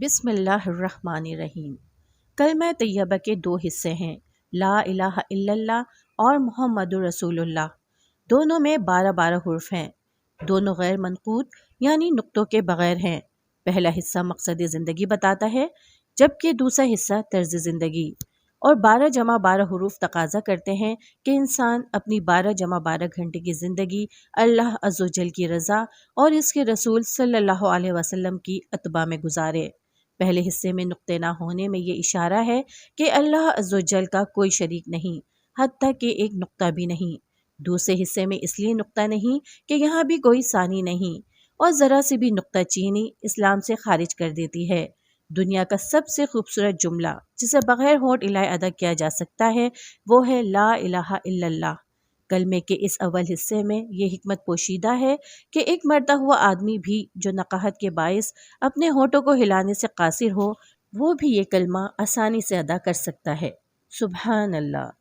بسم اللہ الرحمن الرحیم۔ کلمہ طیبہ کے دو حصے ہیں، لا الہ الا اللہ اور محمد رسول اللہ۔ دونوں میں 12 حرف ہیں، دونوں غیر منقوط یعنی نقطوں کے بغیر ہیں۔ پہلا حصہ مقصد زندگی بتاتا ہے جبکہ دوسرا حصہ طرز زندگی، اور 12 حروف تقاضا کرتے ہیں کہ انسان اپنی 12 گھنٹے کی زندگی اللہ عز و جل کی رضا اور اس کے رسول صلی اللہ علیہ وسلم کی اتباع میں گزارے۔ پہلے حصے میں نقطے نہ ہونے میں یہ اشارہ ہے کہ اللہ عز و جل کا کوئی شریک نہیں، حتیٰ کہ ایک نقطہ بھی نہیں۔ دوسرے حصے میں اس لیے نقطہ نہیں کہ یہاں بھی کوئی ثانی نہیں، اور ذرا سی بھی نقطہ چینی اسلام سے خارج کر دیتی ہے۔ دنیا کا سب سے خوبصورت جملہ جسے بغیر ہونٹ ہلائے ادا کیا جا سکتا ہے وہ ہے لا الہ الا اللہ۔ کلمے کے اس اول حصے میں یہ حکمت پوشیدہ ہے کہ ایک مرتا ہوا آدمی بھی جو نقاہت کے باعث اپنے ہونٹوں کو ہلانے سے قاصر ہو، وہ بھی یہ کلمہ آسانی سے ادا کر سکتا ہے۔ سبحان اللہ۔